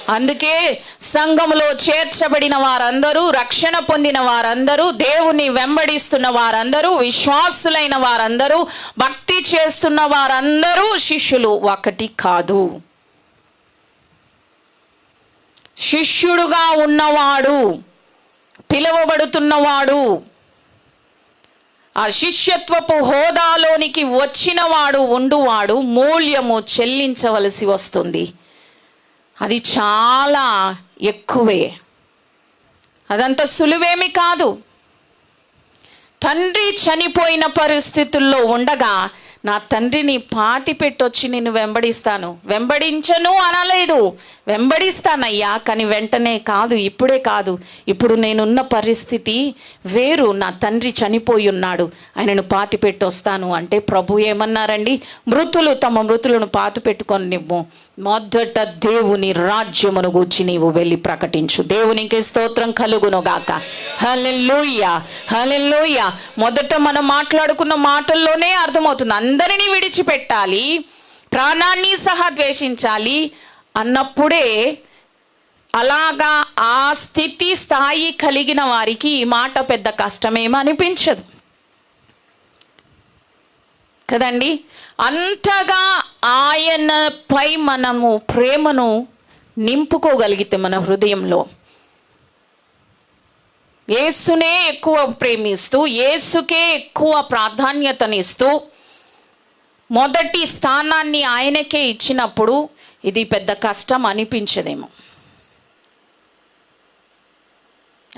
అందుకే సంఘములో చేర్చబడిన వారందరూ, రక్షణ పొందిన వారందరూ, దేవుని వెంబడిస్తున్న వారందరూ, విశ్వాసులైన వారందరూ, భక్తి చేస్తున్న వారందరూ శిష్యులు ఒకటి కాదు. శిష్యుడుగా ఉన్నవాడు, పిలువబడుతున్నవాడు, ఆ శిష్యత్వపు హోదాలోనికి వచ్చినవాడు, ఉండువాడు మూల్యము చెల్లించవలసి వస్తుంది. అది చాలా ఎక్కువే, అదంత సులువేమి కాదు. తండ్రి చనిపోయిన పరిస్థితుల్లో ఉండగా నా తండ్రిని పాతి పెట్టొచ్చి నిన్ను వెంబడిస్తాను, వెంబడించను అనలేదు, వెంబడిస్తానయ్యా, కానీ వెంటనే కాదు, ఇప్పుడే కాదు, ఇప్పుడు నేనున్న పరిస్థితి వేరు, నా తండ్రి చనిపోయి ఉన్నాడు, ఆయనను పాతి పెట్టొస్తాను అంటే ప్రభు ఏమన్నారండి? మృతులు తమ మృతులను పాతి పెట్టుకొని నివ్వు, మొదట దేవుని రాజ్యమును గూర్చి నీవు వెళ్ళి ప్రకటించు. దేవునికి స్తోత్రం కలుగునుగాక. హల్లెలూయా, హల్లెలూయా. మొదట మనం మాట్లాడుకున్న మాటల్లోనే అర్థమవుతుంది, అందరినీ విడిచిపెట్టాలి, ప్రాణాన్ని సహా ద్వేషించాలి అన్నప్పుడే, అలాగా ఆ స్థాయి కలిగిన వారికి ఈ మాట పెద్ద కష్టమేమో అనిపించదు కదండి. అంతగా ఆయనపై మనము ప్రేమను నింపుకోగలిగితే మన హృదయంలో, యేసునే ఎక్కువ ప్రేమిస్తూ, యేసుకే ఎక్కువ ప్రాధాన్యతనిస్తూ, మొదటి స్థానాన్ని ఆయనకే ఇచ్చినప్పుడు ఇది పెద్ద కష్టం అనిపించదేమో.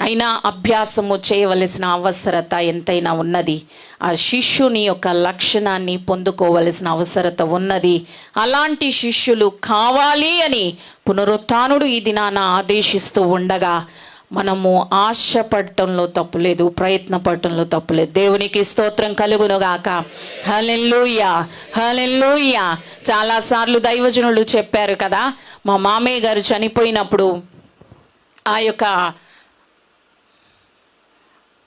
అయినా అభ్యాసము చేయవలసిన అవసరత ఎంతైనా ఉన్నది. ఆ శిష్యుని యొక్క లక్షణాన్ని పొందుకోవలసిన అవసరత ఉన్నది. అలాంటి శిష్యులు కావాలి అని పునరుత్థానుడు ఈ దినాన ఆదేశిస్తూ ఉండగా మనము ఆశపడటంలో తప్పులేదు, ప్రయత్నపడటంలో తప్పులేదు. దేవునికి స్తోత్రం కలుగునుగాక. హల్లెలూయా, హల్లెలూయా. చాలాసార్లు దైవజనులు చెప్పారు కదా, మా మామయ్య గారు చనిపోయినప్పుడు ఆ యొక్క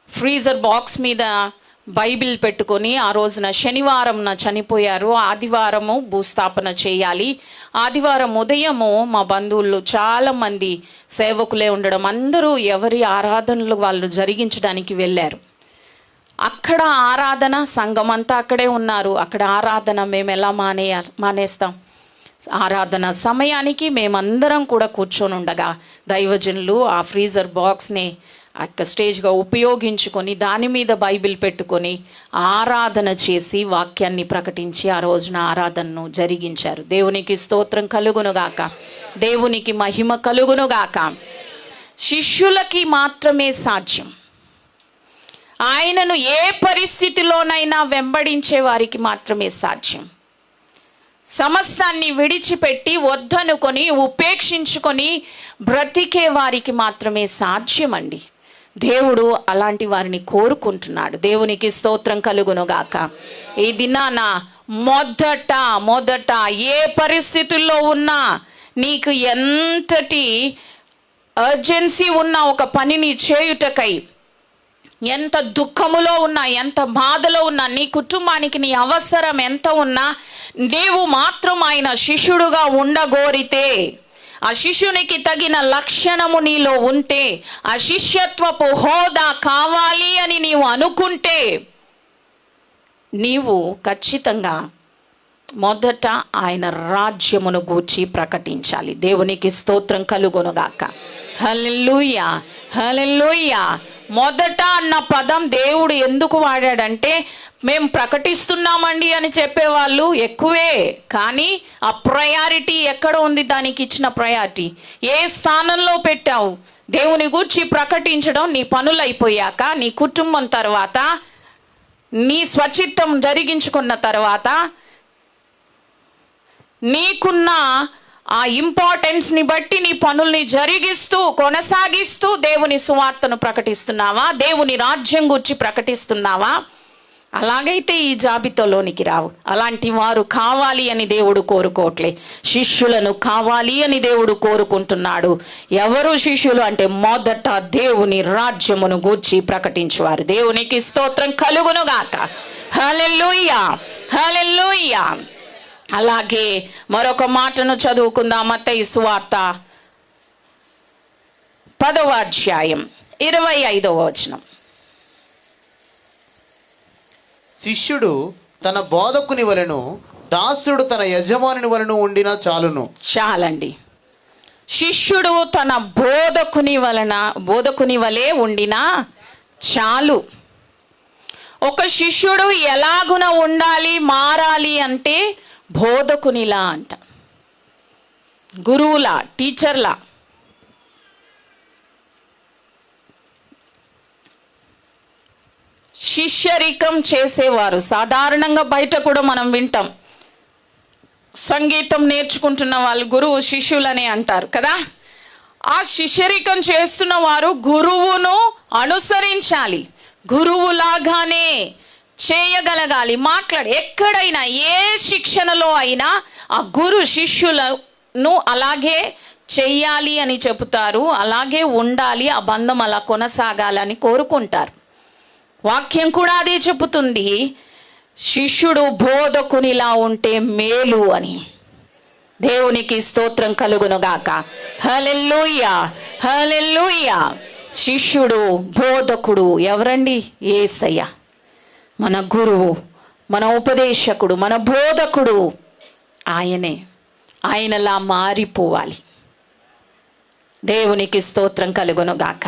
ఫ్రీజర్ బాక్స్ మీద బైబిల్ పెట్టుకొని, ఆ రోజున శనివారం చనిపోయారు, ఆదివారము భూస్థాపన చేయాలి. ఆదివారం ఉదయము మా బంధువులు చాలామంది సేవకులే ఉండడం, అందరూ ఎవరి ఆరాధనలు వాళ్ళు జరిగించడానికి వెళ్ళారు. అక్కడ ఆరాధన, సంఘం అంతా అక్కడే ఉన్నారు. అక్కడ ఆరాధన మేము ఎలా మానేస్తాం? ఆరాధన సమయానికి మేమందరం కూడా కూర్చొని ఉండగా దైవజనులు ఆ ఫ్రీజర్ బాక్స్ని స్టేజ్గా ఉపయోగించుకొని దాని మీద బైబిల్ పెట్టుకొని ఆరాధన చేసి వాక్యాన్ని ప్రకటించి ఆ రోజున ఆరాధనను జరిగించారు. దేవునికి స్తోత్రం కలుగునుగాక, దేవునికి మహిమ కలుగునుగాక. శిష్యులకి మాత్రమే సాధ్యం. ఆయనను ఏ పరిస్థితిలోనైనా వెంబడించే వారికి మాత్రమే సాధ్యం. సమస్తాన్ని విడిచిపెట్టి, వద్దనుకొని, ఉపేక్షించుకొని బ్రతికే వారికి మాత్రమే సాధ్యమండి. దేవుడు అలాంటి వారిని కోరుకుంటున్నాడు. దేవునికి స్తోత్రం కలుగునుగాక. ఈ దినాన మొదట ఏ పరిస్థితుల్లో ఉన్నా, నీకు ఎంతటి అర్జెన్సీ ఉన్న ఒక పనిని చేయుటకై, ఎంత దుఃఖములో ఉన్నా, ఎంత బాధలో ఉన్నా, నీ కుటుంబానికి నీ అవసరం ఎంత ఉన్నా, నీవు మాత్రం ఆయన శిష్యుడుగా ఉండగోరితే, ఆ శిష్యునికి తగిన లక్షణము నీలో ఉంటే, ఆ శిష్యత్వపు హోదా కావాలి అని నీవు అనుకుంటే, నీవు ఖచ్చితంగా మొదట ఆయన రాజ్యమును గూర్చి ప్రకటించాలి. దేవునికి స్తోత్రం కలుగునుగాక. హల్లెలూయా, హల్లెలూయా. మొదట అన్న పదం దేవుడు ఎందుకు వాడాడంటే, మేము ప్రకటిస్తున్నామండి అని చెప్పేవాళ్ళు ఎక్కువే, కానీ ఆ ప్రయారిటీ ఎక్కడ ఉంది? దానికి ఇచ్చిన ప్రయారిటీ ఏ స్థానంలో పెట్టావు? దేవుని గూర్చి ప్రకటించడం నీ పనులు అయిపోయాక, నీ కుటుంబం తర్వాత, నీ స్వచిత్తం జరిగించుకున్న తర్వాత, నీకున్న ఆ ఇంపార్టెన్స్ని బట్టి నీ పనుల్ని జరిగిస్తూ కొనసాగిస్తూ దేవుని సువార్తను ప్రకటిస్తున్నావా? దేవుని రాజ్యం గురించి ప్రకటిస్తున్నావా? అలాగైతే ఈ జాబితాలోనికి రావు. అలాంటి వారు కావాలి అని దేవుడు కోరుకోవట్లే, శిష్యులను కావాలి అని దేవుడు కోరుకుంటున్నాడు. ఎవరు శిష్యులు అంటే, మొదట దేవుని రాజ్యమును గూర్చి ప్రకటించువారు. దేవునికి స్తోత్రం కలుగునుగాక. హల్లెలూయా, హల్లెలూయా. అలాగే మరొక మాటను చదువుకుందాం. మత్తయి సువార్త 10వ అధ్యాయం 25వ వచనం. శిష్యుడు తన బోధకుని వలెను, దాసుడు తన యజమానుని వలెను ఉండినా చాలును. చాలండి. శిష్యుడు తన బోధకుని వలె ఉండినా చాలు. ఒక శిష్యుడు ఎలాగున ఉండాలి, మారాలి అంటే బోధకునిలా అంట, గురువులా, టీచర్లా. శిష్యరికం చేసేవారు సాధారణంగా బయట కూడా మనం వింటాం. సంగీతం నేర్చుకుంటున్న వాళ్ళు గురువు శిష్యులని అంటారు కదా. ఆ శిష్యరికం చేస్తున్న వారు గురువును అనుసరించాలి, గురువులాగానే చేయగలగాలి, ఎక్కడైనా ఏ శిక్షణలో అయినా ఆ గురు శిష్యులను అలాగే చెయ్యాలి అని చెబుతారు, అలాగే ఉండాలి, ఆ బంధం అలా కొనసాగాలని కోరుకుంటారు. వాక్యం కూడా అదే చెబుతుంది, శిష్యుడు బోధకునిలా ఉంటే మేలు అని. దేవునికి స్తోత్రం కలుగునుగాక. హల్లెలూయా, హల్లెలూయా. శిష్యుడు బోధకుడు ఎవరండి? యేసయ్య, మన గురువు, మన ఉపదేశకుడు, మన బోధకుడు ఆయనే. ఆయనలా మారిపోవాలి. దేవునికి స్తోత్రం కలుగునుగాక.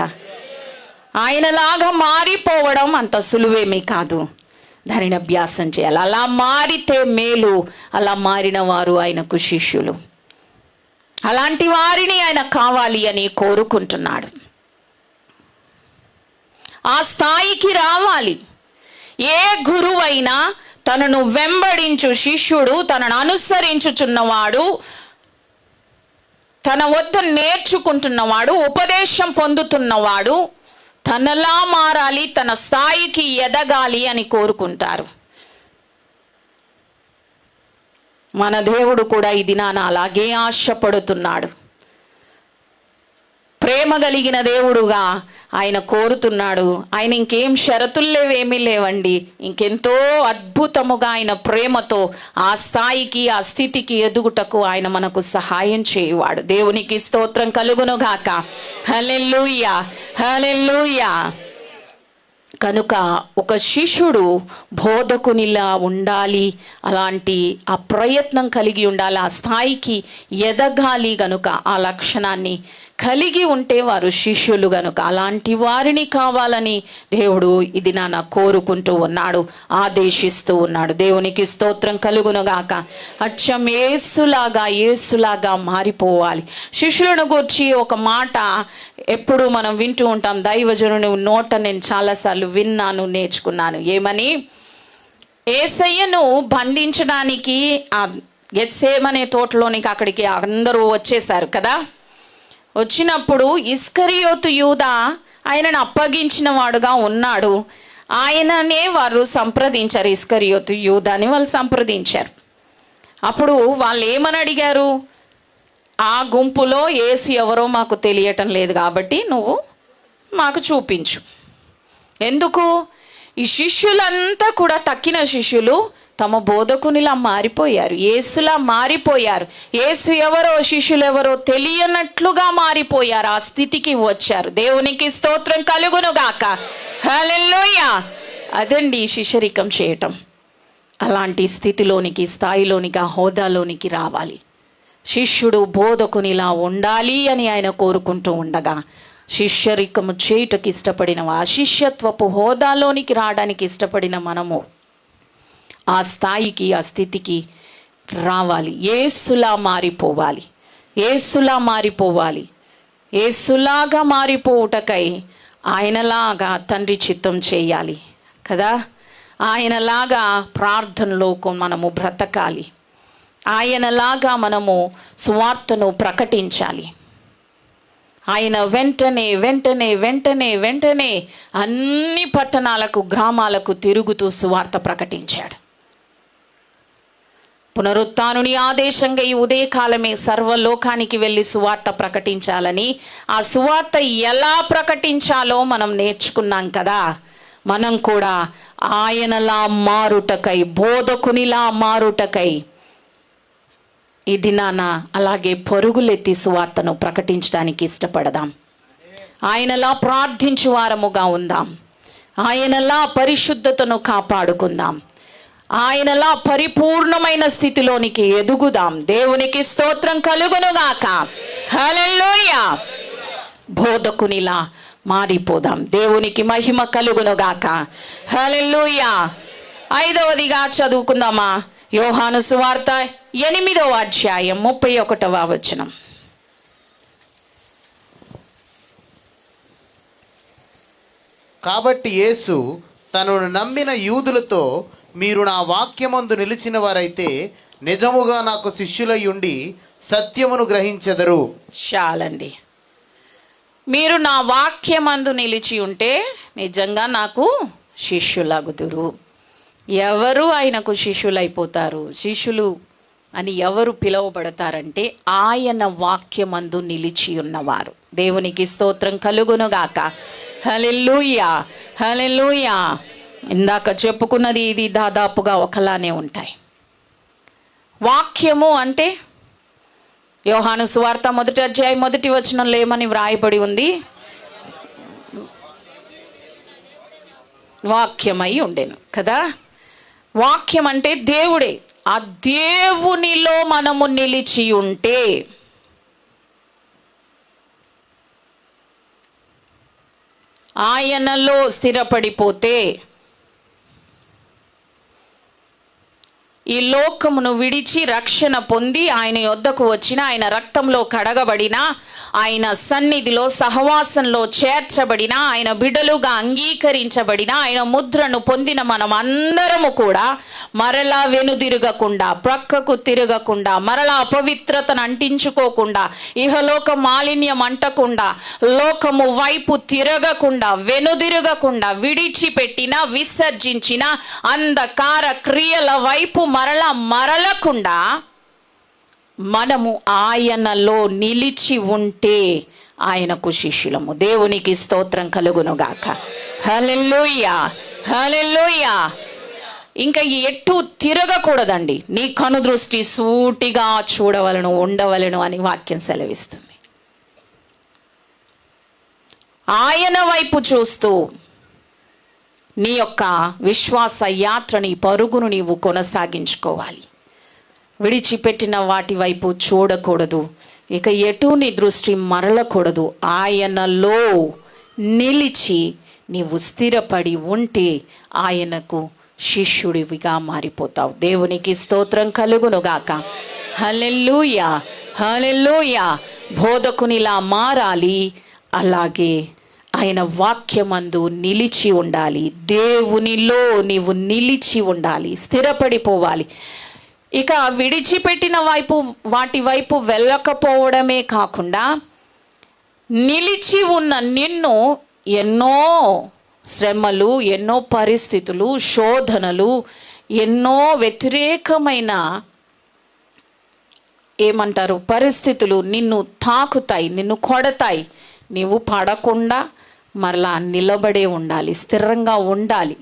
ఆయనలాగా మారిపోవడం అంత సులువేమీ కాదు, దానిని అభ్యాసం చేయాలి. అలా మారితే మేలు. అలా మారిన వారు ఆయనకు శిష్యులు. అలాంటి వారిని ఆయన కావాలి అని కోరుకుంటున్నాడు. ఆ స్థాయికి రావాలి. ఏ గురువైనా తనను వెంబడించు శిష్యుడు, తనను అనుసరించుచున్నవాడు, తన వద్ద నేర్చుకుంటున్నవాడు, ఉపదేశం పొందుతున్నవాడు తనలా మారాలి, తన స్థాయికి ఎదగాలి అని కోరుకుంటారు. మన దేవుడు కూడా ఈ దినాన అలాగే ఆశపడుతున్నాడు. ప్రేమ కలిగిన దేవుడుగా ఆయన కోరుతున్నాడు. ఆయన ఇంకేం షరతులు లేవేమీ లేవండి, ఇంకెంతో అద్భుతముగా ఆయన ప్రేమతో ఆ స్థాయికి, ఆ స్థితికి ఎదుగుటకు ఆయన మనకు సహాయం చేయువాడు. దేవునికి స్తోత్రం కలుగునుగాక. హల్లెలూయా, హల్లెలూయా. కనుక ఒక శిష్యుడు బోధకునిలా ఉండాలి, అలాంటి ఆ ప్రయత్నం కలిగి ఉండాలి, ఆ స్థాయికి ఎదగాలి. గనుక ఆ లక్షణాన్ని కలిగి ఉంటే వారు శిష్యులు. గనుక అలాంటి వారిని కావాలని దేవుడు ఇది నాన్న కోరుకుంటూ ఉన్నాడు, ఆదేశిస్తూ ఉన్నాడు. దేవునికి స్తోత్రం కలుగునుగాక. అచ్చం యేసులాగా మారిపోవాలి. శిష్యులను గురించి ఒక మాట ఎప్పుడు మనం వింటూ ఉంటాం, దైవజనుని నోట నేను చాలాసార్లు విన్నాను, నేర్చుకున్నాను. ఏమని? యేసయ్యను బంధించడానికి ఆ గెత్సేమనే తోటలోనికి అక్కడికి అందరూ వచ్చేసారు కదా. వచ్చినప్పుడు ఇస్కరియోతు యూదా ఆయనను అప్పగించిన వాడుగా ఉన్నాడు. ఆయననే వారు సంప్రదించారు, ఇస్కరియోతు యూదాని వాళ్ళు సంప్రదించారు. అప్పుడు వాళ్ళు ఏమని అడిగారు? ఆ గుంపులో యేసు ఎవరో మాకు తెలియటం లేదు కాబట్టి నువ్వు మాకు చూపించు. ఎందుకు? ఈ శిష్యులంతా కూడా తక్కిన శిష్యులు తమ బోధకునిలా మారిపోయారు, యేసులా మారిపోయారు. యేసు ఎవరో, శిష్యులు ఎవరో తెలియనట్లుగా మారిపోయారు, ఆ స్థితికి వచ్చారు. దేవునికి స్తోత్రం కలుగునుగాక. హల్లెలూయా. అదండి శిష్యరికం చేయటం. అలాంటి స్థితిలోనికి, స్థాయిలోనికి, ఆ హోదాలోనికి రావాలి. శిష్యుడు బోధకునిలా ఉండాలి అని ఆయన కోరుకుంటూ ఉండగా, శిష్యరికము చేయుటకు ఇష్టపడిన, ఆ శిష్యత్వపు హోదాలోనికి రావడానికి ఇష్టపడిన మనము ఆ స్థాయికి, ఆ స్థితికి రావాలి. యేసులా మారిపోవాలి, యేసులా మారిపోవాలి. యేసులాగా మారిపోవుటకై ఆయనలాగా తండ్రి చిత్తం చేయాలి కదా. ఆయనలాగా ప్రార్థనలో మనము బ్రతకాలి. ఆయనలాగా మనము సువార్తను ప్రకటించాలి. ఆయన వెంటనే వెంటనే వెంటనే వెంటనే అన్ని పట్టణాలకు, గ్రామాలకు తిరుగుతూ సువార్త ప్రకటించాడు. పునరుత్థానుని ఆదేశంగా ఈ ఉదయకాలమే సర్వలోకానికి వెళ్ళి సువార్త ప్రకటించాలని, ఆ సువార్త ఎలా ప్రకటించాలో మనం నేర్చుకున్నాం కదా. మనం కూడా ఆయనలా మారుటకై, బోధకునిలా మారుటకై ఈ దినాన అలాగే పరుగులెత్తి సువార్తను ప్రకటించడానికి ఇష్టపడదాం. ఆయనలా ప్రార్థించు వారముగా ఉందాం. ఆయనలా పరిశుద్ధతను కాపాడుకుందాం. ఆయనలా పరిపూర్ణమైన స్థితిలోనికి ఎదుగుదాం. దేవునికి స్తోత్రం కలుగునుగాక. హల్లెలూయా. బోధకునిలా మారిపోదాం. దేవునికి మహిమ కలుగునుగాక. హల్లెలూయా. 5వదిగా చదువుకుందామా? యోహాను సువార్త 8వ అధ్యాయం 31వ వచనం. కాబట్టి యేసు తనను నమ్మిన యూదులతో, మీరు నా వాక్యమందు నిలిచిన వారైతే నిజముగా నాకు శిష్యులై ఉండి సత్యమును గ్రహించెదరు. చాలండి. మీరు నా వాక్యమందు నిలిచి ఉంటే నిజంగా నాకు శిష్యులగుదురు. ఎవరు ఆయనకు శిష్యులైపోతారు? శిష్యులు అని ఎవరు పిలువబడతారంటే ఆయన వాక్యమందు నిలిచి ఉన్నవారు. దేవునికి స్తోత్రం కలుగునుగాక. హల్లెలూయా. హల్లెలూయా. ఇందాక చెప్పుకున్నది ఇది దాదాపుగా ఒకలానే ఉంటాయి. వాక్యము అంటే యోహాను సువార్త 1వ అధ్యాయం 1వ వచనంలో ఏమని వ్రాయబడి ఉంది? వాక్యమై ఉండెను కదా. వాక్యం అంటే దేవుడే. ఆ దేవునిలో మనము నిలిచి ఉంటే, ఆయనలో స్థిరపడిపోతే, ఈ లోకమును విడిచి రక్షణ పొంది ఆయన యొద్దకు వచ్చిన, ఆయన రక్తంలో కడగబడిన, ఆయన సన్నిధిలో సహవాసంలో చేర్చబడిన, ఆయన బిడ్డలుగా అంగీకరించబడిన, ఆయన ముద్రను పొందిన మనం అందరము కూడా మరలా వెనుదిరగకుండా, ప్రక్కకు తిరగకుండా, మరలా అపవిత్రతను అంటించుకోకుండా, ఇహలోక మాలిన్యం అంటకుండా, లోకము వైపు తిరగకుండా, వెనుదిరగకుండా, విడిచిపెట్టిన విసర్జించిన అంధకార క్రియల వైపు మరలకుండా మనము ఆయనలో నిలిచి ఉంటే ఆయనకు శిష్యులము. దేవునికి స్తోత్రం కలుగునుగాక. హల్లెలూయా. హల్లెలూయా. ఇంకా ఎటు తిరగకూడదండి. నీ కనుదృష్టి సూటిగా చూడవలను, ఉండవలను అని వాక్యం సెలవిస్తుంది. ఆయన వైపు చూస్తూ నీ యొక్క విశ్వాస యాత్రని, పరుగును నీవు కొనసాగించుకోవాలి. విడిచిపెట్టిన వాటి వైపు చూడకూడదు. ఇక ఎటు నీ దృష్టి మరలకూడదు. ఆయనలో నిలిచి నీవు స్థిరపడి ఉంటే ఆయనకు శిష్యుడివిగా మారిపోతావు. దేవునికి స్తోత్రం కలుగునుగాక. హల్లెలూయా. హల్లెలూయా. బోధకునిలా మారాలి. అలాగే ఆయన వాక్యమందు నిలిచి ఉండాలి. దేవునిలో నీవు నిలిచి ఉండాలి, స్థిరపడిపోవాలి. ఇక విడిచిపెట్టిన వాటి వైపు వెళ్ళకపోవడమే కాకుండా, నిలిచి ఉన్న నిన్ను ఎన్నో శ్రమలు, ఎన్నో పరిస్థితులు, శోధనలు, ఎన్నో వ్యతిరేకమైన పరిస్థితులు నిన్ను తాకుతాయి, నిన్ను కొడతాయి. నీవు పడకుండా మరలా నిలబడే ఉండాలి, స్థిరంగా ఉండాలి.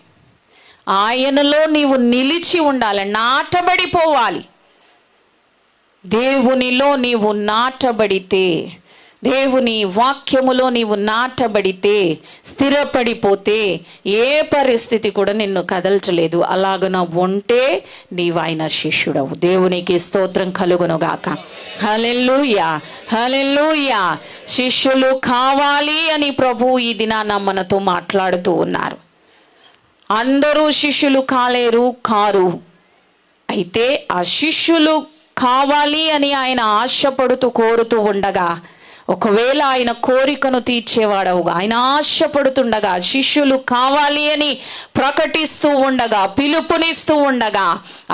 ఆయనలో నీవు నిలిచి ఉండాలి, నాటబడిపోవాలి. దేవునిలో నీవు నాటబడితే, దేవుని వాక్యములో నీవు నాటబడితే, స్థిరపడిపోతే ఏ పరిస్థితి కూడా నిన్ను కదల్చలేదు. అలాగన ఉంటే నీవు ఆయన శిష్యుడవు. దేవునికి స్తోత్రం కలుగునుగాక. హల్లెలూయా. హల్లెలూయా. శిష్యులు కావాలి అని ప్రభువు ఈ దినాన మనతో మాట్లాడుతూ ఉన్నారు. అందరూ శిష్యులు కారు. అయితే ఆ శిష్యులు కావాలి అని ఆయన ఆశపడుతూ కోరుతూ ఉండగా, ఒకవేళ ఆయన కోరికను తీర్చేవాడవుగా, ఆయన ఆశపడుతుండగా, శిష్యులు కావాలి అని ప్రకటిస్తూ ఉండగా, పిలుపునిస్తూ ఉండగా,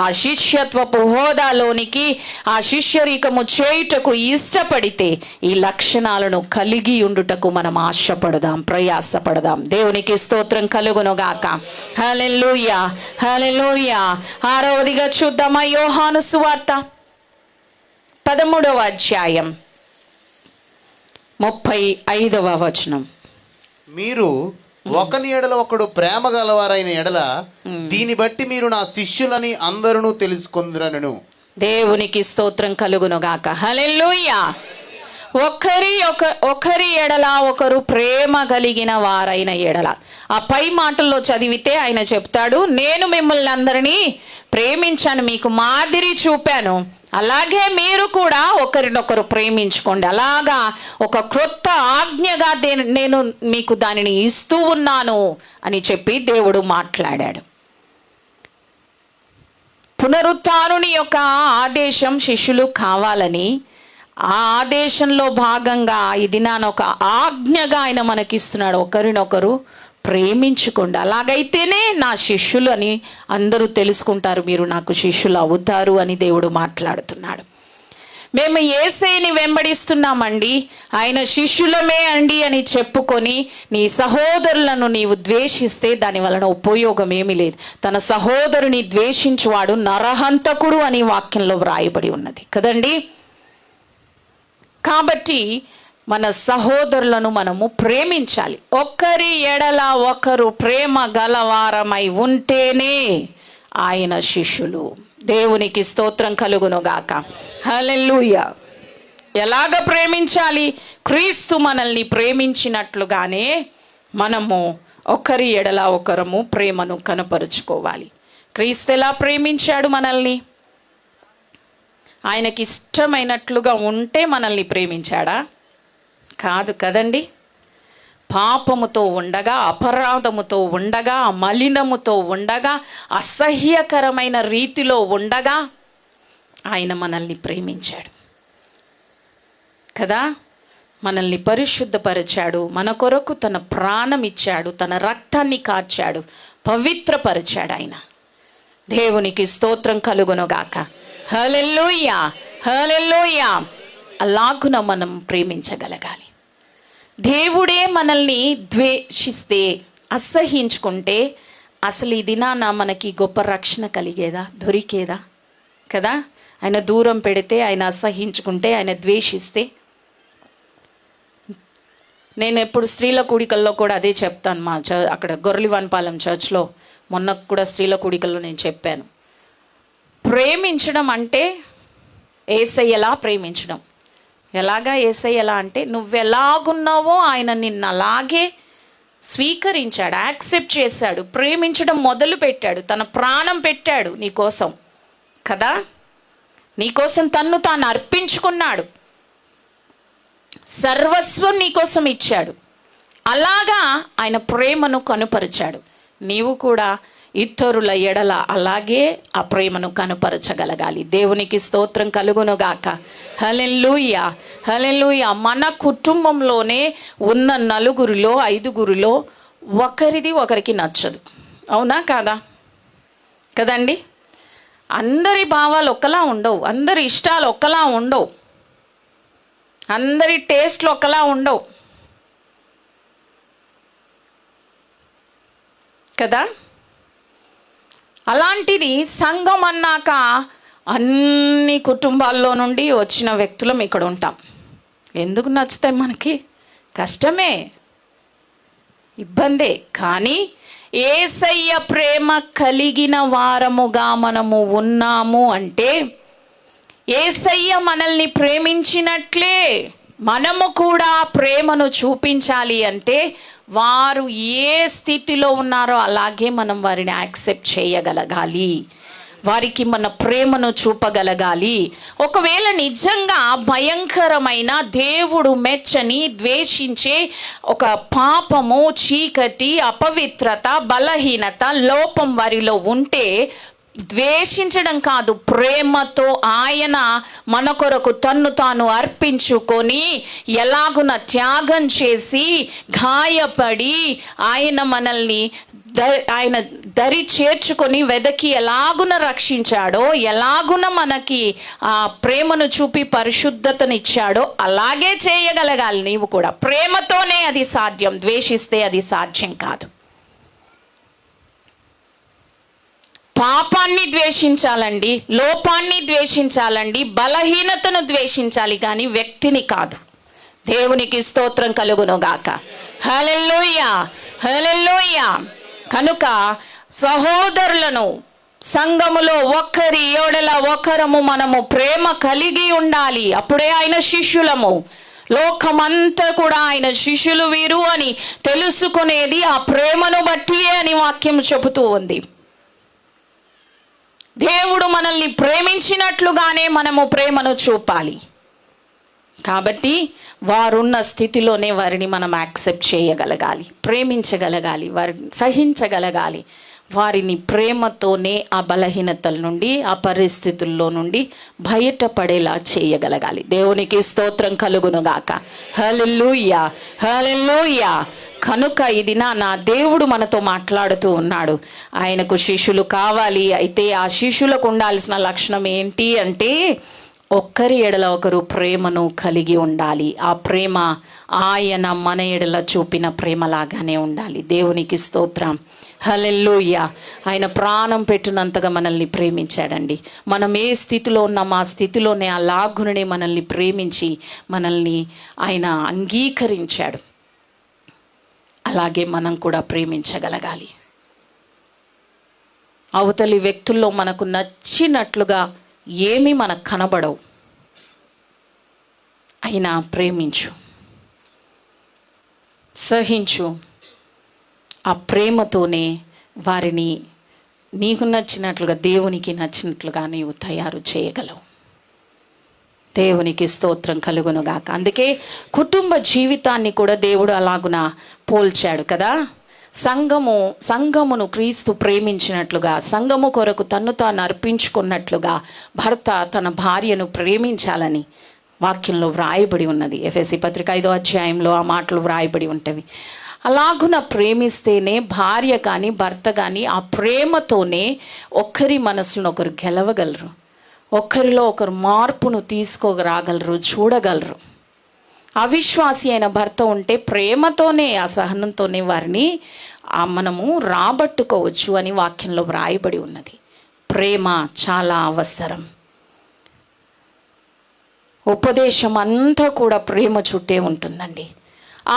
ఆ శిష్యత్వపు హోదాలోనికి, ఆ శిష్యరికము చేయుటకు ఇష్టపడితే ఈ లక్షణాలను కలిగి ఉండుటకు మనం ఆశపడదాం, ప్రయాసపడదాం. దేవునికి స్తోత్రం కలుగునుగాక. హల్లెలూయా. హల్లెలూయా. 6వదిగా చూద్దామా? యోహాను సువార్త 13వ అధ్యాయం 35వ వచనం. మీరు ఒకని ఎడల ఒకడు ప్రేమ గలవారైన ఎడల దీన్ని బట్టి మీరు నా శిష్యులని అందరూ తెలుసుకొందురనెను. దేవునికి స్తోత్రం కలుగునుగాక. హల్లెలూయా. ఒకరి ఎడల ఒకరు ప్రేమ కలిగిన వారైన ఎడల. ఆ పై మాటల్లో చదివితే ఆయన చెప్తాడు, నేను మిమ్మల్ని అందరినీ ప్రేమించాను, మీకు మాదిరి చూపాను, అలాగే మీరు కూడా ఒకరినొకరు ప్రేమించుకోండి. అలాగా ఒక క్రొత్త ఆజ్ఞగా నేను మీకు దానిని ఇస్తూ ఉన్నాను అని చెప్పి దేవుడు మాట్లాడాడు. పునరుత్థానుని యొక్క ఆదేశం శిష్యులు కావాలని, ఆ ఆదేశంలో భాగంగా ఇది ఒక ఆజ్ఞగా ఆయన మనకిస్తున్నాడు, ఒకరినొకరు ప్రేమించుకోండి, అలాగైతేనే నా శిష్యులు అని అందరూ తెలుసుకుంటారు, మీరు నాకు శిష్యులు అవుతారు అని దేవుడు మాట్లాడుతున్నాడు. మేము యేసేని వెంబడిస్తున్నామండి, ఆయన శిష్యులమే అండి అని చెప్పుకొని నీ సహోదరులను నీవు ద్వేషిస్తే దాని వలన ఉపయోగం ఏమీ లేదు. తన సహోదరుని ద్వేషించువాడు నరహంతకుడు అని వాక్యంలో వ్రాయబడి ఉన్నది కదండి. కాబట్టి మన సహోదరులను మనము ప్రేమించాలి. ఒకరి ఎడల ఒకరు ప్రేమ గలవారమై ఉంటేనే ఆయన శిష్యులు. దేవునికి స్తోత్రం కలుగునుగాక. హల్లెలూయా. ఎలాగ ప్రేమించాలి? క్రీస్తు మనల్ని ప్రేమించినట్లుగానే మనము ఒకరి ఎడల ఒకరము ప్రేమను కనపరుచుకోవాలి. క్రీస్తు ఎలా ప్రేమించాడు మనల్ని? ఆయనకి ఇష్టమైనట్లుగా ఉంటే మనల్ని ప్రేమించాడా? కాదు కదండి. పాపముతో ఉండగా, అపరాధముతో ఉండగా, మలినముతో ఉండగా, అసహ్యకరమైన రీతిలో ఉండగా ఆయన మనల్ని ప్రేమించాడు కదా. మనల్ని పరిశుద్ధపరిచాడు, మన కొరకు తన ప్రాణం ఇచ్చాడు, తన రక్తాన్ని కార్చాడు, పవిత్రపరిచాడు ఆయన. దేవునికి స్తోత్రం కలుగునుగాక. హల్లెలూయా, హల్లెలూయా. అలాగున మనం ప్రేమించగలగాలి. దేవుడే మనల్ని ద్వేషిస్తే, అసహ్యించుకుంటే అసలు ఈ దినాన మనకి గొప్ప రక్షణ కలిగేదా, దొరికేదా కదా. ఆయన దూరం పెడితే, ఆయన అసహ్యించుకుంటే, ఆయన ద్వేషిస్తే. నేను ఎప్పుడు స్త్రీల కూడికల్లో కూడా అదే చెప్తాను. మా అక్కడ గొర్రెలివాన్పాలెం చర్చ్లో మొన్న కూడా స్త్రీల కూడికల్లో నేను చెప్పాను, ప్రేమించడం అంటే యేసయ్యలా ప్రేమించడం. ఎలాగా యేసయ్యలా అంటే, నువ్వెలాగున్నావో ఆయన నిన్ను అలాగే స్వీకరించాడు, యాక్సెప్ట్ చేశాడు, ప్రేమించడం మొదలు పెట్టాడు, తన ప్రాణం పెట్టాడు నీకోసం కదా. నీకోసం తన్ను తాను అర్పించుకున్నాడు, సర్వస్వం నీకోసం ఇచ్చాడు. అలాగా ఆయన ప్రేమను కనుపరిచాడు. నీవు కూడా ఇతరుల ఎడల అలాగే ఆ ప్రేమను కనుపరచగలగాలి. దేవునికి స్తోత్రం కలుగునుగాక. హల్లెలూయా, హల్లెలూయా. మన కుటుంబంలోనే ఉన్న 4గురిలో 5గురిలో ఒకరిది ఒకరికి నచ్చదు, అవునా కాదా? కదండి. అందరి భావాలు ఒకలా ఉండవు, అందరి ఇష్టాలు ఒకలా ఉండవు, అందరి టేస్ట్లు ఒకలా ఉండవు కదా. అలాంటిది సంఘం అన్నాక అన్ని కుటుంబాల్లో నుండి వచ్చిన వ్యక్తులం ఇక్కడ ఉంటాం. ఎందుకు నచ్చుతాయి మనకి? కష్టమే, ఇబ్బందే. కానీ యేసయ్య ప్రేమ కలిగిన వారముగా మనము ఉన్నాము అంటే, యేసయ్య మనల్ని ప్రేమించినట్లే మనము కూడా ప్రేమను చూపించాలి అంటే, వారు ఏ స్థితిలో ఉన్నారో అలాగే మనం వారిని యాక్సెప్ట్ చేయగలగాలి, వారికి మన ప్రేమను చూపగలగాలి. ఒకవేళ నిజంగా భయంకరమైన, దేవుడు మెచ్చని, ద్వేషించే ఒక పాపము, చీకటి, అపవిత్రత, బలహీనత, లోపం వారిలో ఉంటే, ద్వేషించడం కాదు, ప్రేమతో ఆయన మన కొరకు తన్ను తాను అర్పించుకొని, ఎలాగున త్యాగం చేసి, గాయపడి, ఆయన మనల్ని ఆయన దరి చేర్చుకొని వెదకి ఎలాగున రక్షించాడో, ఎలాగున మనకి ఆ ప్రేమను చూపి పరిశుద్ధతనిచ్చాడో అలాగే చేయగలగాలి నీవు కూడా. ప్రేమతోనే అది సాధ్యం, ద్వేషిస్తే అది సాధ్యం కాదు. పాపాన్ని ద్వేషించాలండి, లోపాన్ని ద్వేషించాలండి, బలహీనతను ద్వేషించాలి, కానీ వ్యక్తిని కాదు. దేవునికి స్తోత్రం కలుగునుగాక. హల్లెలూయా, హల్లెలూయా. కనుక సహోదరులను సంఘములో ఒకరి ఎడల ఒకరము మనము ప్రేమ కలిగి ఉండాలి. అప్పుడే ఆయన శిష్యులము. లోకమంతా కూడా ఆయన శిష్యులు వీరు అని తెలుసుకునేది ఆ ప్రేమను బట్టి అని వాక్యం చెబుతూ ఉంది. దేవుడు మనల్ని ప్రేమించినట్లుగానే మనము ప్రేమను చూపాలి. కాబట్టి వారున్న స్థితిలోనే వారిని మనం యాక్సెప్ట్ చేయగలగాలి, ప్రేమించగలగాలి, వారిని సహించగలగాలి. వారిని ప్రేమతోనే ఆ బలహీనతల నుండి, ఆ పరిస్థితుల్లో నుండి బయటపడేలా చేయగలగాలి. దేవునికి స్తోత్రం కలుగునుగాక. హల్లెలూయా, హల్లెలూయా. కనుక ఇది నా దేవుడు మనతో మాట్లాడుతూ ఉన్నాడు. ఆయనకు శిష్యులు కావాలి. అయితే ఆ శిష్యులకు ఉండాల్సిన లక్షణం ఏంటి అంటే, ఒక్కరి ఎడల ఒకరు ప్రేమను కలిగి ఉండాలి. ఆ ప్రేమ ఆయన మన ఎడల చూపిన ప్రేమలాగానే ఉండాలి. దేవునికి స్తోత్రం, హల్లెలూయా. ఆయన ప్రాణం పెట్టినంతగా మనల్ని ప్రేమించాడండి. మనం ఏ స్థితిలో ఉన్నాం ఆ స్థితిలోనే ఆ లాగునే మనల్ని ప్రేమించి మనల్ని ఆయన అంగీకరించాడు. అలాగే మనం కూడా ప్రేమించగలగాలి. అవతలి వ్యక్తుల్లో మనకు నచ్చినట్లుగా ఏమీ మనకు కనబడవు, అయినా ప్రేమించు, సహించు. ఆ ప్రేమతోనే వారిని నీకు నచ్చినట్లుగా, దేవునికి నచ్చినట్లుగా నీవు తయారు చేయగలవు. దేవునికి స్తోత్రం కలుగునుగాక. అందుకే కుటుంబ జీవితాన్ని కూడా దేవుడు అలాగున పోల్చాడు కదా. సంఘమును క్రీస్తు ప్రేమించినట్లుగా, సంఘము కొరకు తన్ను తాను అర్పించుకున్నట్లుగా భర్త తన భార్యను ప్రేమించాలని వాక్యంలో వ్రాయబడి ఉన్నది. ఎఫెసీ పత్రిక 5వ అధ్యాయంలో ఆ మాటలు వ్రాయబడి ఉంటవి. అలాగున ప్రేమిస్తేనే భార్య కానీ భర్త కానీ ఆ ప్రేమతోనే ఒకరి మనసులను ఒకరు గెలవగలరు, ఒకరిలో ఒకరు మార్పును తీసుకురాగలరు, చూడగలరు. అవిశ్వాసి అయిన భర్త ఉంటే ప్రేమతోనే, ఆ సహనంతోనే వారిని మనము రాబట్టుకోవచ్చు అని వాక్యంలో వ్రాయబడి ఉన్నది. ప్రేమ చాలా అవసరం. ఉపదేశం అంతా కూడా ప్రేమ చుట్టే ఉంటుందండి.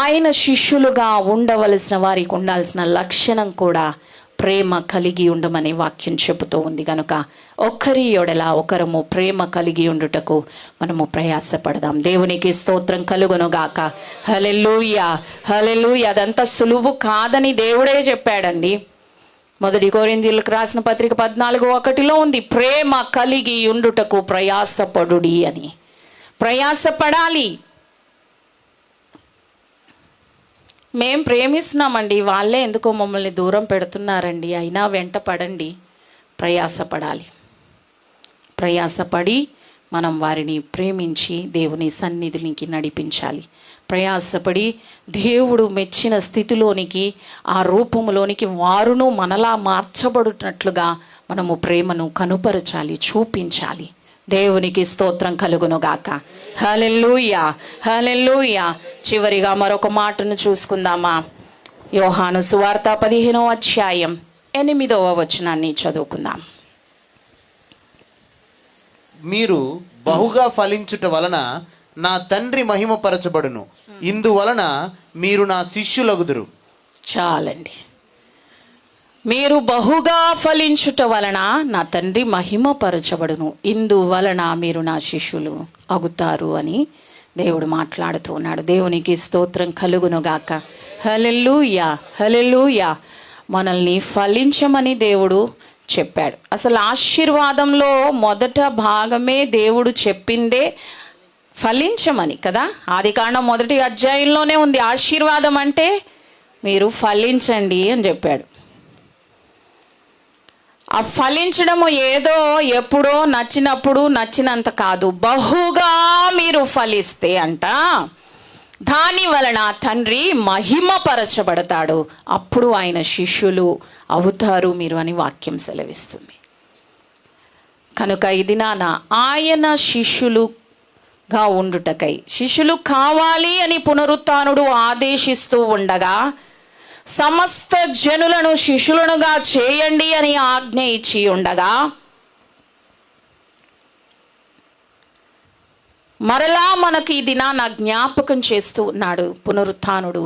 ఆయన శిష్యులుగా ఉండవలసిన వారికి ఉండాల్సిన లక్షణం కూడా ప్రేమ కలిగి ఉండమని వాక్యం చెబుతూ ఉంది. కనుక ఒకరి ఎడల ఒకరము ప్రేమ కలిగి ఉండుటకు మనము ప్రయాసపడదాం. దేవునికి స్తోత్రం కలుగునుగాక. హల్లెలూయా, హల్లెలూయా. అదంతా సులువు కాదని దేవుడే చెప్పాడండి. 1 కొరింథీయులకు రాసిన పత్రిక 14:1 ఉంది, ప్రేమ కలిగి ఉండుటకు ప్రయాసపడుడి అని. ప్రయాసపడాలి. మేం ప్రేమిస్తున్నామండి, వాళ్ళే ఎందుకో మమ్మల్ని దూరం పెడుతున్నారండి, అయినా వెంట పడండి. ప్రయాసపడాలి. ప్రయాసపడి మనం వారిని ప్రేమించి దేవుని సన్నిధికి నడిపించాలి. ప్రయాసపడి దేవుడు మెచ్చిన స్థితిలోనికి, ఆ రూపంలోనికి వారును మనలా మార్చబడుతున్నట్లుగా మనము ప్రేమను కనుపరచాలి, చూపించాలి. దేవునికి స్తోత్రం కలుగునుగాక. హల్లెలూయా, హల్లెలూయా. చివరిగా మరొక మాటను చూసుకుందామా? యోహాను సువార్త 15వ అధ్యాయం 8వ వచనాన్ని చదువుకుందాం. మీరు బహుగా ఫలించుట వలన నా తండ్రి మహిమపరచబడును, ఇందువలన మీరు నా శిష్యులగుదురు. చాలండి. మీరు బహుగా ఫలించుట వలన నా తండ్రి మహిమపరచబడును, ఇందువలన మీరు నా శిష్యులు అగుతారు అని దేవుడు మాట్లాడుతూ ఉన్నాడు. దేవునికి స్తోత్రం కలుగునుగాక. హల్లెలూయా, హల్లెలూయా. మనల్ని ఫలించమని దేవుడు చెప్పాడు. అసలు ఆశీర్వాదంలో మొదట భాగమే దేవుడు చెప్పిందే ఫలించమని కదా. ఆదికాండం 1వ అధ్యాయంలోనే ఉంది. ఆశీర్వాదం అంటే మీరు ఫలించండి అని చెప్పాడు. ఆ ఫలించడము ఏదో ఎప్పుడో నచ్చినప్పుడు నచ్చినంత కాదు, బహుగా మీరు ఫలిస్తే అంట దాని వలన తండ్రి మహిమపరచబడతాడు, అప్పుడు ఆయన శిష్యులు అవుతారు మీరు అని వాక్యం సెలవిస్తుంది. కనుక ఇది ఆయన శిష్యులుగా ఉండుటకై, శిష్యులు కావాలి అని పునరుత్థానుడు ఆదేశిస్తూ ఉండగా సమస్త జనులను శిష్యులనుగా చేయండి అని ఆజ్ఞ ఇచ్చి ఉండగా మరలా మనకి ఈ దినాన జ్ఞాపకం చేస్తూ ఉన్నాడు పునరుత్థానుడు.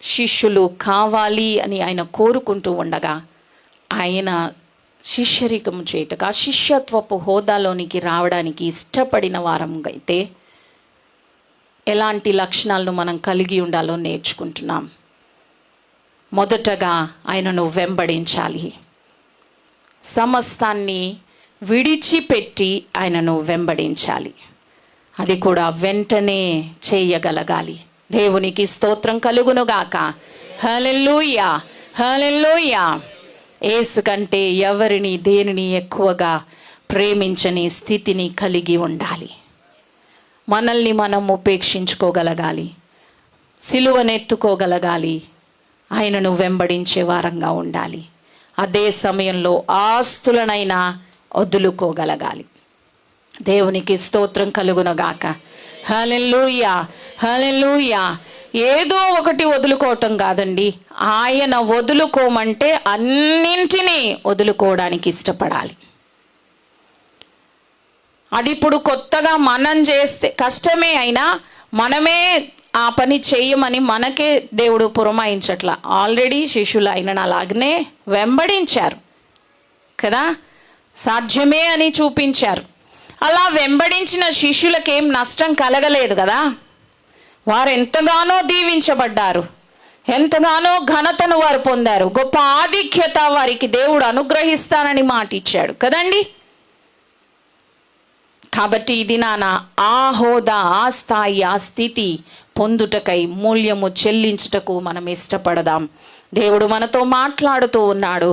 శిష్యులు కావాలి అని ఆయన కోరుకుంటూ ఉండగా ఆయన శిష్యరికం చేయటగా శిష్యత్వపు హోదాలోనికి రావడానికి ఇష్టపడిన వారం అయితే ఎలాంటి లక్షణాలను మనం కలిగి ఉండాలో నేర్చుకుంటున్నాం. మొదటగా ఆయనను వెంబడించాలి. సమస్తాన్ని విడిచిపెట్టి ఆయనను వెంబడించాలి. అది కూడా వెంటనే చేయగలగాలి. దేవునికి స్తోత్రం కలుగునుగాక. హల్లెలూయా, హల్లెలూయా. యేసు కంటే ఎవరిని దేనిని ఎక్కువగా ప్రేమించని స్థితిని కలిగి ఉండాలి. మనల్ని మనం ఉపేక్షించుకోగలగాలి, సిలువనెత్తుకోగలగాలి, ఆయనను వెంబడించే వారంగా ఉండాలి. అదే సమయంలో ఆస్తులనైనా వదులుకోగలగాలి. దేవునికి స్తోత్రం కలుగునుగాక. హల్లెలూయా, హల్లెలూయా. ఏదో ఒకటి వదులుకోవటం కాదండి, ఆయన వదులుకోమంటే అన్నింటినీ వదులుకోవడానికి ఇష్టపడాలి. అది ఇప్పుడు కొత్తగా మనం చేస్తే కష్టమే అయినా మనమే ఆ పని చేయమని మనకే దేవుడు పురమాయించట్లా. ఆల్రెడీ శిష్యులు ఆయనను అలాగనే వెంబడించారు కదా, సాధ్యమే అని చూపించారు. అలా వెంబడించిన శిష్యులకేం నష్టం కలగలేదు కదా. వారు ఎంతగానో దీవించబడ్డారు, ఎంతగానో ఘనతను వారు పొందారు. గొప్ప ఆధిక్యత వారికి దేవుడు అనుగ్రహిస్తానని మాట ఇచ్చాడు కదండి. కాబట్టి ఇది నాన్న ఆ హోదా, ఆ స్థాయి, ఆ స్థితి పొందుటకై మూల్యము చెల్లించుటకు మనం ఇష్టపడదాం. దేవుడు మనతో మాట్లాడుతూ ఉన్నాడు.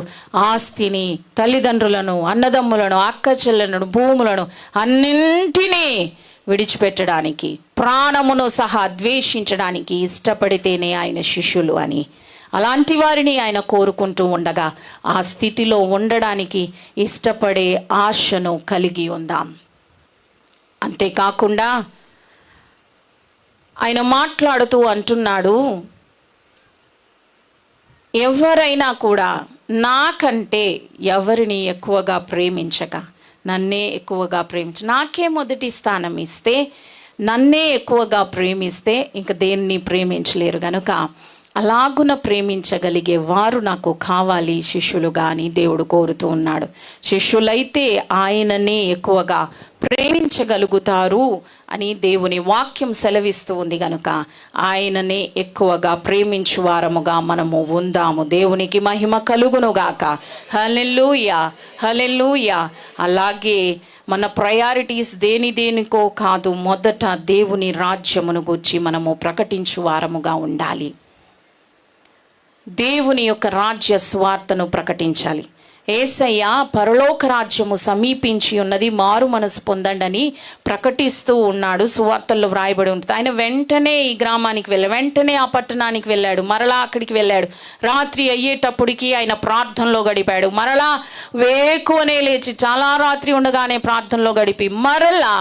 ఆస్తిని, తల్లిదండ్రులను, అన్నదమ్ములను, అక్క చెల్లెలను, భూములను అన్నింటినీ విడిచిపెట్టడానికి, ప్రాణమును సహా ద్వేషించడానికి ఇష్టపడితేనే ఆయన శిష్యులు అని. అలాంటి వారిని ఆయన కోరుకుంటూ ఉండగా ఆ స్థితిలో ఉండడానికి ఇష్టపడే ఆశను కలిగి ఉందాం. అంతేకాకుండా ఆయన మాట్లాడుతూ అంటున్నాడు, ఎవరైనా కూడా నాకంటే ఎవరిని ఎక్కువగా ప్రేమించక నన్నే ఎక్కువగా నాకే మొదటి స్థానం ఇస్తే, నన్నే ఎక్కువగా ప్రేమిస్తే ఇంక దేన్ని ప్రేమించలేరు. గనుక అలాగున ప్రేమించగలిగే వారు నాకు కావాలి శిష్యులుగా అని దేవుడు కోరుతూ ఉన్నాడు. శిష్యులైతే ఆయననే ఎక్కువగా ప్రేమించగలుగుతారు అని దేవుని వాక్యం సెలవిస్తూ ఉంది. గనుక ఆయననే ఎక్కువగా ప్రేమించు వారముగా మనము ఉందాము. దేవునికి మహిమ కలుగునుగాక. హల్లెలూయా, హల్లెలూయా. అలాగే మన ప్రయారిటీస్ దేనికో కాదు, మొదట దేవుని రాజ్యమును గూర్చి మనము ప్రకటించు వారముగా ఉండాలి. దేవుని యొక్క రాజ్య స్వార్థను ప్రకటించాలి. యేసయ్య పరలోక రాజ్యము సమీపించి ఉన్నది, మారు మనసు పొందండి అని ప్రకటిస్తూ ఉన్నాడు. సువార్తల్లో వ్రాయబడి ఉంటుంది. ఆయన వెంటనే ఈ గ్రామానికి వెళ్ళాడు, వెంటనే ఆ పట్టణానికి వెళ్ళాడు, మరలా అక్కడికి వెళ్ళాడు. రాత్రి అయ్యేటప్పటికి ఆయన ప్రార్థనలో గడిపాడు. మరలా వేకువనే లేచి చాలా రాత్రి ఉండగానే ప్రార్థనలో గడిపి మరలా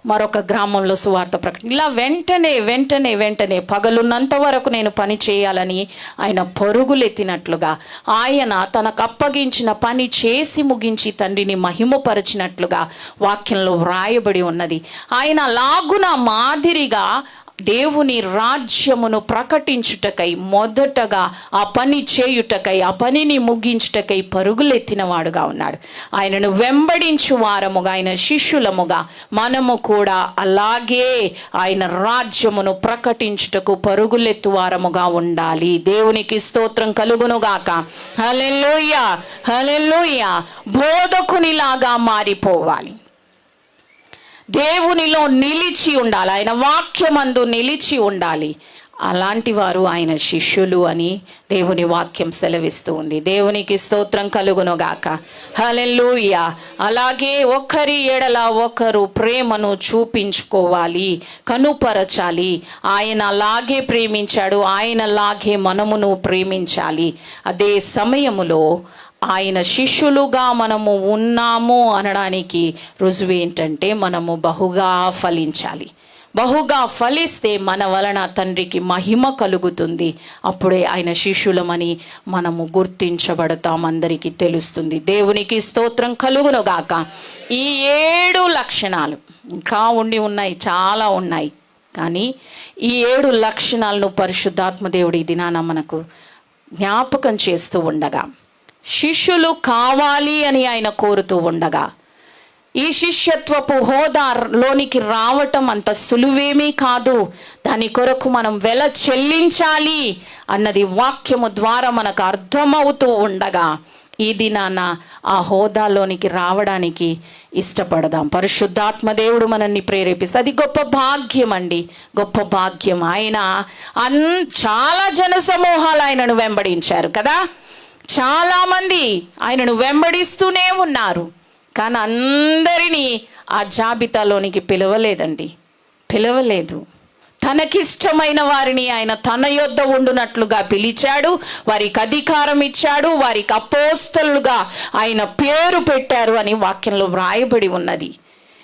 మరొక గ్రామంలో సువార్త ప్రకటన. ఇలా వెంటనే పగలున్నంత వరకు నేను పని చేయాలని ఆయన పరుగులెత్తినట్లుగా, ఆయన తనకు అప్పగించిన పని చేసి ముగించి తండ్రిని మహిమపరిచినట్లుగా వాక్యంలో వ్రాయబడి ఉన్నది. ఆయన లాగున మాదిరిగా దేవుని రాజ్యమును ప్రకటించుటకై, మొదటగా ఆ పని చేయుటకై, ఆ పనిని ముగించుటకై పరుగులెత్తిన వాడుగా ఉన్నాడు. ఆయనను వెంబడించు వారముగా, ఆయన శిష్యులముగా మనము కూడా అలాగే ఆయన రాజ్యమును ప్రకటించుటకు పరుగులెత్తు వారముగా ఉండాలి. దేవునికి స్తోత్రం కలుగునుగాక. హల్లెలూయా, హల్లెలూయా. బోధకునిలాగా మారిపోవాలి. దేవునిలో నిలిచి ఉండాలి, ఆయన వాక్యమందు నిలిచి ఉండాలి. అలాంటి వారు ఆయన శిష్యులు అని దేవుని వాక్యం సెలవిస్తూ ఉంది. దేవునికి స్తోత్రం కలుగునుగాక. హల్లెలూయా. అలాగే ఒకరి ఎడల ఒకరు ప్రేమను చూపించుకోవాలి, కనుపరచాలి. ఆయన అలాగే ప్రేమించాడు, ఆయనలాగే మనమును ప్రేమించాలి. అదే సమయములో ఆయన శిష్యులుగా మనము ఉన్నాము అనడానికి రుజువు ఏంటంటే మనము బహుగా ఫలించాలి. బహుగా ఫలిస్తే మన వలన తండ్రికి మహిమ కలుగుతుంది. అప్పుడే ఆయన శిష్యులమని మనము గుర్తించబడతాం, అందరికీ తెలుస్తుంది. దేవునికి స్తోత్రం కలుగునుగాక. ఈ 7 లక్షణాలు ఇంకా ఉన్నాయి, చాలా ఉన్నాయి. కానీ ఈ 7 లక్షణాలను పరిశుద్ధాత్మ దేవుడి దినాన మనకు జ్ఞాపకం చేస్తూ ఉండగా, శిష్యులు కావాలి అని ఆయన కోరుతూ ఉండగా, ఈ శిష్యత్వపు హోదాలోనికి రావటం అంత సులువేమీ కాదు. దాని కొరకు మనం వెల చెల్లించాలి అన్నది వాక్యము ద్వారా మనకు అర్థమవుతూ ఉండగా ఈ దినాన ఆ హోదాలోనికి రావడానికి ఇష్టపడదాం. పరిశుద్ధాత్మ దేవుడు మనల్ని ప్రేరేపిస్తే అది గొప్ప భాగ్యం అండి, గొప్ప భాగ్యం. ఆయన చాలా జన సమూహాలు ఆయనను వెంబడించారు కదా, చాలామంది ఆయనను వెంబడిస్తూనే ఉన్నారు. కానీ అందరినీ ఆ జాబితాలోనికి పిలవలేదండి, పిలవలేదు. తనకిష్టమైన వారిని ఆయన తన యొద్ద ఉండునట్లుగా పిలిచాడు, వారికి అధికారం ఇచ్చాడు, వారికి అపోస్తలుగా ఆయన పేరు పెట్టారు అని వాక్యంలో వ్రాయబడి ఉన్నది.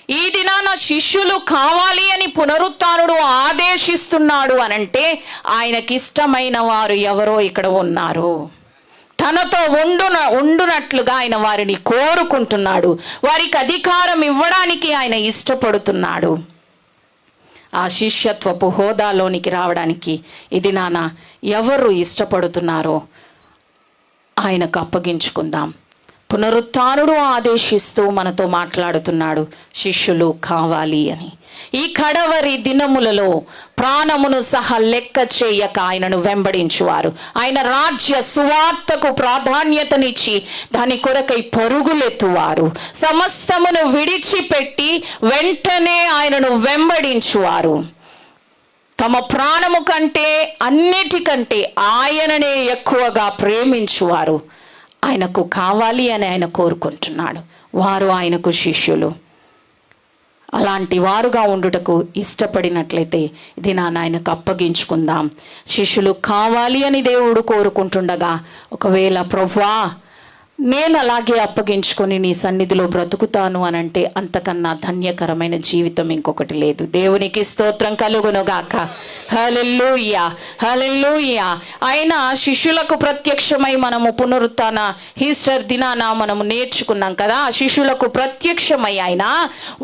ఈ దినాన శిష్యులు కావాలి అని పునరుత్థానుడు ఆదేశిస్తున్నాడు అనంటే ఆయనకిష్టమైన వారు ఎవరో ఇక్కడ ఉన్నారు. తనతో ఉండునట్లుగా ఆయన వారిని కోరుకుంటున్నాడు, వారికి అధికారం ఇవ్వడానికి ఆయన ఇష్టపడుతున్నాడు. ఆ శిష్యత్వపు హోదాలోనికి రావడానికి ఇది ఎవరు ఇష్టపడుతున్నారో ఆయనకు అప్పగించుకుందాం. పునరుత్థానుడు ఆదేశిస్తూ మనతో మాట్లాడుతున్నాడు, శిష్యులు కావాలి అని. ఈ కడవరి దినములలో ప్రాణమును సహా లెక్క చేయక ఆయనను వెంబడించువారు, ఆయన రాజ్య సువార్తకు ప్రాధాన్యతనిచ్చి దాని కొరకై పరుగులెత్తువారు, సమస్తమును విడిచిపెట్టి వెంటనే ఆయనను వెంబడించువారు, తమ ప్రాణము కంటే అన్నిటికంటే ఆయననే ఎక్కువగా ప్రేమించువారు ఆయనకు కావాలి అని ఆయన కోరుకుంటున్నాడు. వారు ఆయనకు శిష్యులు. అలాంటి వారుగా ఉండుటకు ఇష్టపడినట్లయితే ఇది ఆయనకు అప్పగించుకుందాం. శిష్యులు కావాలి అని దేవుడు కోరుకుంటుండగా ఒకవేళ ప్రభువా నేను అలాగే అప్పగించుకొని నీ సన్నిధిలో బ్రతుకుతాను అనంటే అంతకన్నా ధన్యకరమైన జీవితం ఇంకొకటి లేదు. దేవునికి స్తోత్రం కలుగునుగాక. హల్లెలూయా, హల్లెలూయా. ఆయన శిష్యులకు ప్రత్యక్షమై మనము పునరుత్థాన ఈస్టర్ దినాన మనము నేర్చుకున్నాం కదా. శిష్యులకు ప్రత్యక్షమై ఆయన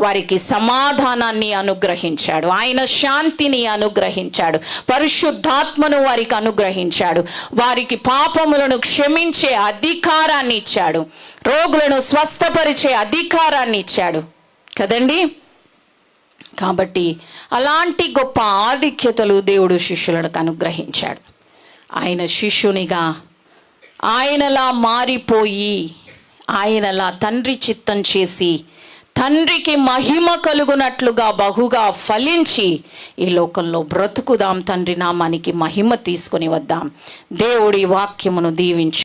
వారికి సమాధానాన్ని అనుగ్రహించాడు, ఆయన శాంతిని అనుగ్రహించాడు, పరిశుద్ధాత్మను వారికి అనుగ్రహించాడు, వారికి పాపములను క్షమించే అధికారాన్ని ఇచ్చాడు, రోగులను స్వస్థపరిచే అధికారాన్ని ఇచ్చాడు కదండి. కాబట్టి అలాంటి గొప్ప ఆధిక్యతలు దేవుడు శిష్యులకు అనుగ్రహించాడు. ఆయన శిష్యునిగా ఆయనలా మారిపోయి ఆయనలా తండ్రి చిత్తం చేసి తండ్రికి మహిమ కలుగునట్లుగా బహుగా ఫలించి ఈ లోకంలో బ్రతుకుదాం. తండ్రి నామానికి మహిమ తీసుకొని వద్దాం. దేవుడి వాక్యమును దీవించు.